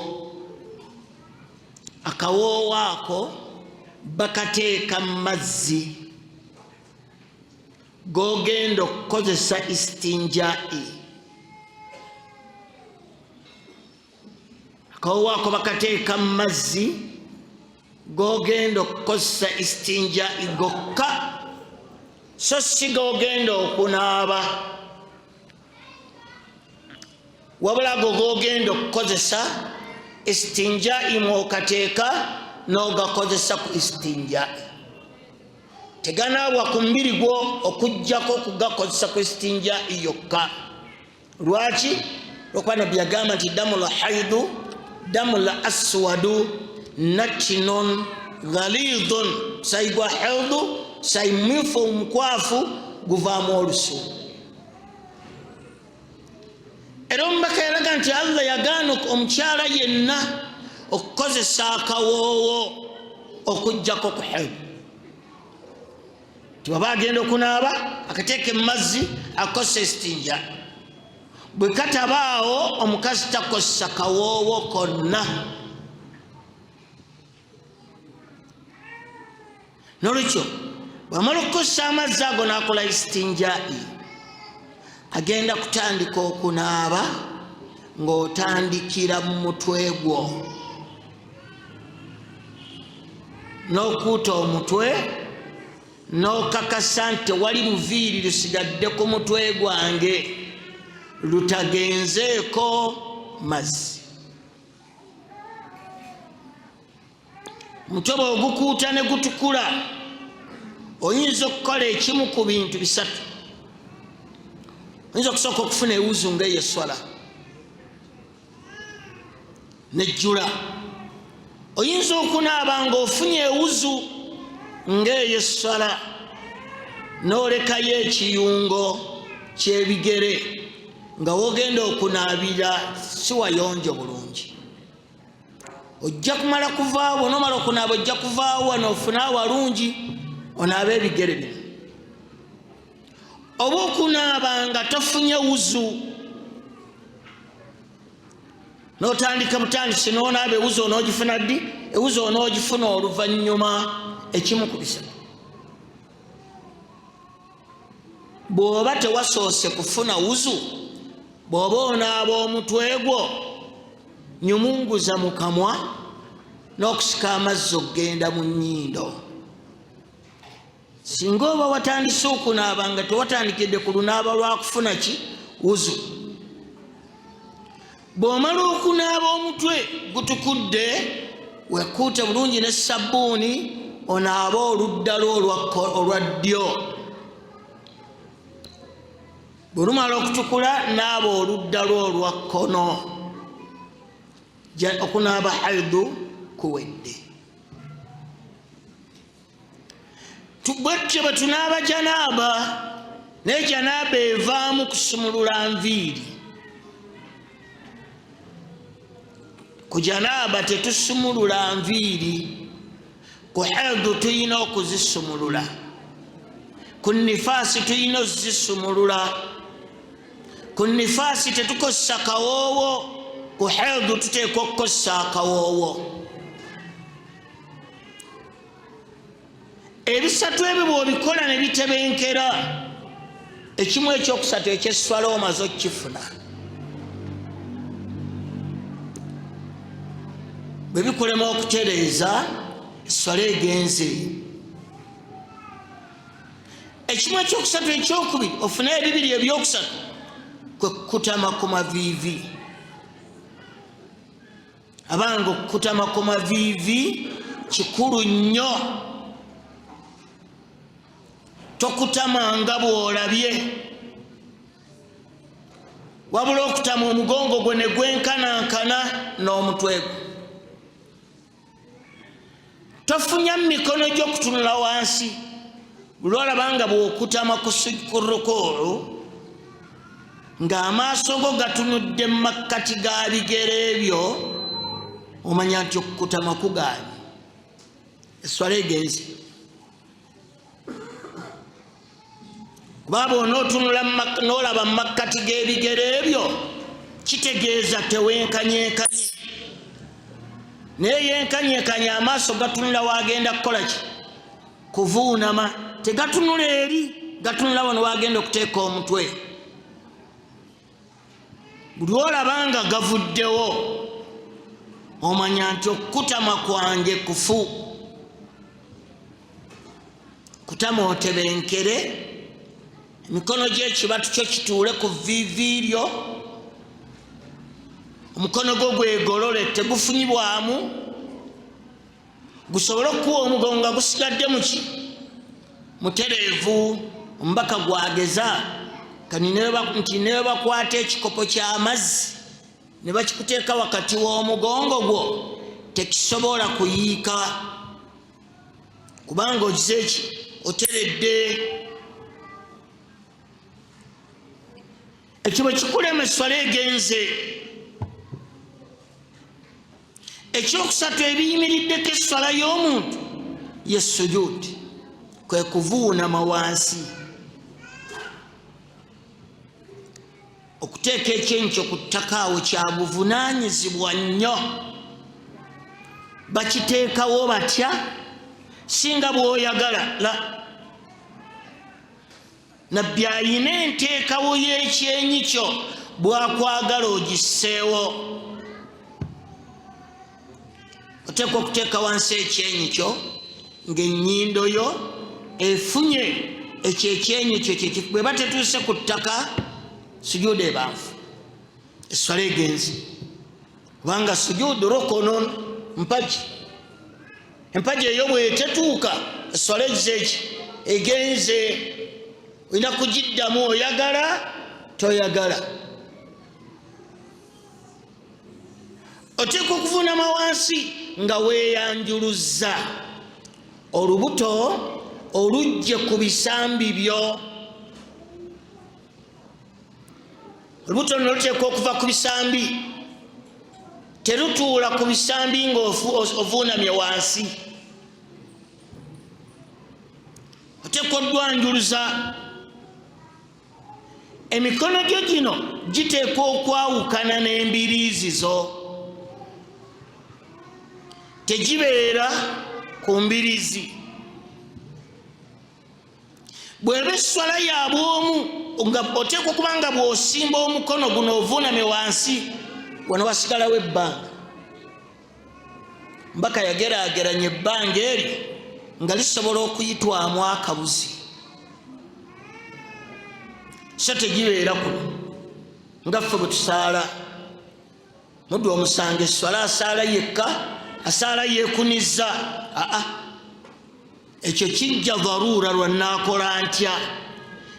[SPEAKER 1] akawoowo ako bakateeka mu mazzi g'ogenda okukozesa istinjai. akawoowo ako bakateeka mu mazzi g'ogenda okukozesa istinjai gokka, so si g'ogenda okunaaba, wabula go g'ogenda okukozesa istinjai mw'okateeka n'ogakozesa ku istinjai. teganaabwa ku mubiri gwo okuggyako okugakozesa ku istinjai yokka. lwaki? lwokuba nabbi yagamba nti damul haidu damul aswadu natinun ghalidun, sayi gwa haidu sayi mwifu omukwafu guvaamu olusu. era omubaka yalaga nti Allah yagaana omukyala yenna okukozesa akawoowo okuggyako ku haidu. tibaba agenda okunaaba akateeke mu mazzi akozesa istinja. bwe katabaawo omukazi takozesa kawoowo konna. n'olwekyo bw'amala okukozesa amazzi ago n'akola istinjai agenda kutandika okunaaba ng'otandikira mu mutwe gwo n'okuuta omutwe n'okakasa nti wali luviiri lusigadde ku mutwe gwange lutagenzeeko mazzi. omutwe bwe ogukuuta ne gutukula oyinza okukola ekimu ku bintu bisatu. oyinza okusooka okufuna ewuzu ng'eyo eswala nejjula. oyinza okunaaba ng'ofunye ewuzu ng'eyo eswala n'olekayo ekiyungo ky'ebigere nga wogenda okunaabira si wayonjo bulungi. ojja kumala kuvaawo, n'omala okunaaba ojja kuvaawo n'ofuna awalungi onaabe ebigere bino. oba okunaaba nga tofunye wuzu n'otandika butandisi n'onaaba ewuzu onoogifuna ddi? ewuzu onoogifuna oluvannyuma ekimu ku bisatu. bw'oba tewasoose kufuna wuzu, bw'oba onaaba omutwe gwo nyumunguza mu kamwa n'okusika amazzi okgenda mu nnyindo. singa oba watandise okunaaba nga tewatandikidde ku lunaaba lwakufuna ki? wuzu. bw'omala okunaaba omutwe gutukudde wekuute bulungi ne sabbuuni onaaba oludda lwo olwa ddyo. bwe lumala okutukula naaba oludda lwo olwa kkono. okunaaba haidu kuwedde. bwetyo bwe tunaaba janaaba, naye janaaba evaamu kusumulula nviiri. ku janaaba tetusumulula nviiri, ku haidu tuyina okuzisumulula, ku nifaasi tuyina okuzisumulula. ku nifaasi tetukozesa kawoowo, ku haidu tuteekwa okukozesa akawoowo. ebisatu ebyo bw'obikola ne bitebenkera, ekimu ekyokusatu eky'eswala omaze okukifuna. bwe bikulema okutereeza, eswala egenze. ekimu ekyokusatu ekyokubiri ofune ebibiri ebyokusatu kwe kukutama ku maviivi. abanga okukutama ku maviivi kikulu nnyo. tokutamanga bw'olabye wabula okutama omugongo gwe ne gwenkanankana n'omutwe gwe tofunya mikono gy'okutunula wansi lwolabanga bw'okutama ku rukuu ng'amaaso go gatunudde mu makkati ga bigere ebyo omanya nti okukutama kugaanye esswala egenze kuba bw'onootunula n'olaba mu makkati g'ebigere ebyo kitegeeza tewenkanyenkanye naye yenkanyekanye amaaso gatunula wagenda kukola ki kuvuunama tegatunula eri gatunula wano wagenda okuteeka omutwe buli olabanga gavuddewo omanya nti okutama kwange kufu kutama otebenkere emikono gy'ekibatu kyo kituule ku viiviiryo omukono gwo gwegolole tegufunyibwamu gusobole okuwa omugongo nga gusigadde muki mutereevu omubaka gwageza nti ne bakwata ekikopo ky'amazzi ne bakikuteeka wakati w'omugongo gwo tekisobola kuyiika kubanga ogize eki oteredde ekyo bwe kikulema esswala egenze ekyokusatu ebiyimiriddeko esswala y'omuntu ye sujudi kwe kuvuunama wansi okuteeka ekyenkyo ku ttaka awo kya buvunaanyizibwa nnyo bakiteekawo batya singa bw'oyagala la nabbi ayina enteekawo y'ekyenyi kyo bwakwagala ogisseewo oteekwa okuteeka wansi ekyenyi kyo ng'ennyindo yo efunye ekyo ekyenyi kyo bwe batetuuse ku ttaka sujuudu ebanfu esswala egenzi kubanga sujuudu rukunun mpaji empaji eyo bwetetuuka esswala egize eki egenze olina kugiddamu oyagala toyagala oteekwa okuvuunama wansi nga weeyanjuluzza olubuto olujje ku bisambi byo olubuto luno luteekwa okuva ku bisambi terutuula ku bisambi ng'ovuunamye wansi oteekwa odwanjuluza emikono gyo gino giteekwa okwawukana n'embiriizi zo tegibeera ku mbiriizi bw'eba esswala ya bw'omu nga oteekwa okuba nga bw'osimba omukono guno ovuuname wansi wano wasigalawo ebbanga mbaka yageraageranya ebbanga eryo nga lisobola okuyitwamu akabuzi so tegibeera kuno nga ffe bwe tusaala muddu omusanga esswala asaala yekka asaala yeekunizza ekyo kijja dharuura lwannaakola ntya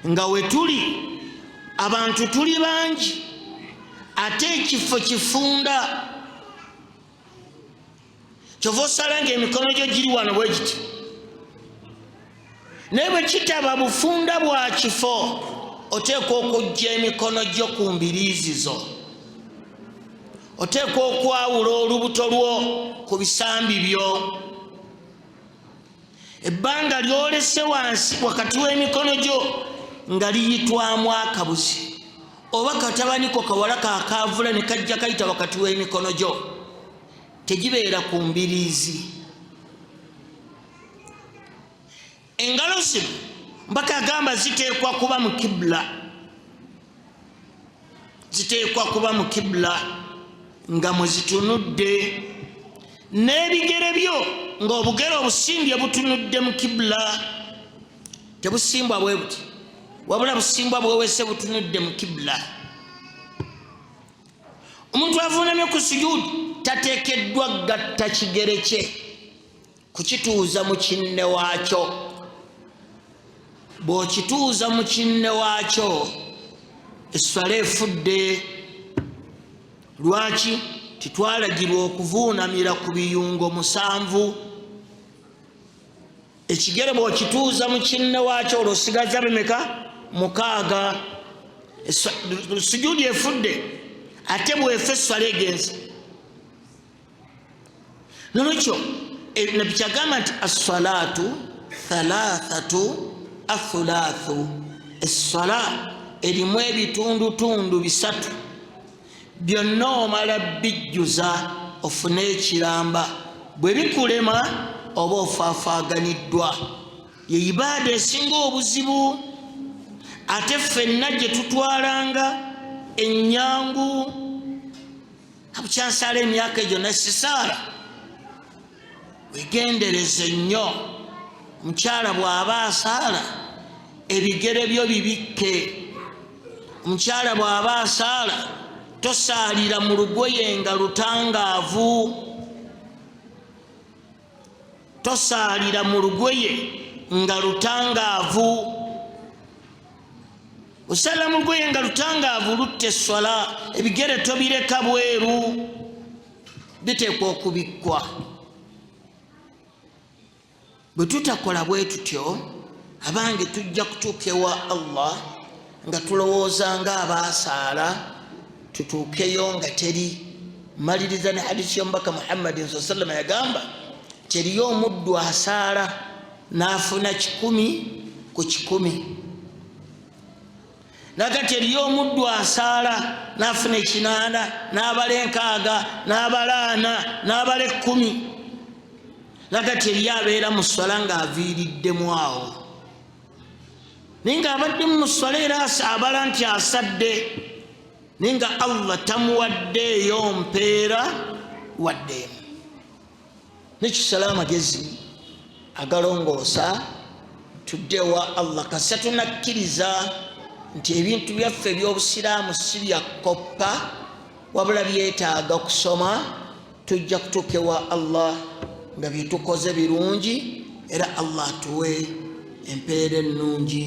[SPEAKER 1] nga we tuli abantu tuli bangi ate ekifo kifunda kyova osala ng'emikono gyo giri wano bwe giti naye bwe kitaba bufunda bwa kifo oteekwa okujja emikono gyo ku mbiriizi zo oteekwa okwawula olubuto lwo ku bisambi byo ebbanga lyolese wansi wakati w'emikono gyo nga liyitwamu akabuzi oba katabaniko kawala kakavula ne kajja kayita wakati w'emikono gyo tegibeera ku mbiriizi engalo zino mbaka agamba ziteekwa kuba mu kibula ziteekwa kuba mu kibula nga mwe zitunudde n'ebigere byo ng'obugere obusimbye butunudde mu kibula tebusimbwa bwe buti wabula busimbwa bwewese butunudde mu kibula omuntu avuunamye ku sujuudi tateekeddwa gatta kigere kye kukituuza mu kinne waakyo bw'okituuza mu kinne waakyo esswala efudde. Lwaki? Titwalagirwa okuvuunamira ku biyungo 7. Ekigere bw'okituuza mu kinne waakyo olwosigaza bimeka? 6. Sujudi efudde ate bwefa esswala egenze. Nolwekyo Nabbi kyagamba nti as-salaatu 3 athulaathu. Essala erimu ebitundutundu 3 byonna omala bijjuza ofune ekiramba. Bwe bikulema oba ofaafaaganiddwa. Ye ibaada esinga obuzibu. Ate ffenna gye tutwalanga ennyangu. Abukyansaala emyaka egyo nesisaala. Wegendereze nnyo. Omukyala bw'aba asaala ebigere byo bibikke. Omukyala bw'aba asaala tosaalira mu lugoye nga lutangaavu. Tosaalira mu lugoye nga lutangaavu. Osala mu lugoye nga lutangaavu lutta esswala. Ebigere tobireka bweru, biteekwa okubikkwa. Bwe tutakola bwe tutyo abange tujja kutuuka ewa Allah nga tulowooza nga abaasaala tutuukeyo nga teri. Maliriza ne hadisi y'omubaka Muhammadin sallallahu alaihi wasallam yagamba teriyo omuddu asaala n'afuna 10 ku 10. Naga teriyo omuddu asaala n'afuna 8 n'abala 6 n'abala 4 n'abala 10. Naga teriyo abeera mu sswala ng'aviiriddemu awo. Naye nga abadde mu sswala era abala nti asadde, naye nga Allah tamuwaddeeyo mpeera waddeemu. Nekisala amagezi agalongoosa tudde wa Allah kasa tunakkiriza nti ebintu byaffe eby'obusiraamu si bya koppa wabula byetaaga kusoma. Tujja kutuuka ewa Allah nga byetukoze birungi era Allah atuwe empeera ennungi.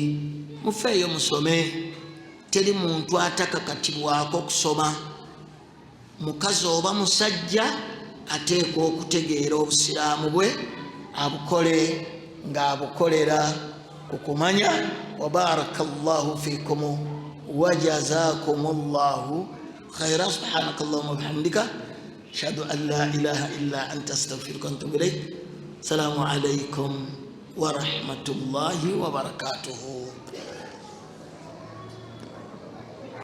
[SPEAKER 1] Mufeeyo musome. Teri muntu atakakatibwako kusoma. Mukazi oba musajja ateekwa okutegeera obusiraamu bwe abukole ng'abukolera ku kumanya. Wa barakallahu fikum wa jazakumullahu khayran. Subhanakallahumma wa bihamdika ashhadu an la ilaha illa anta astaghfiruka wa atubu ilayk. Assalamu alaykum wa rahmatullahi wa barakatuh.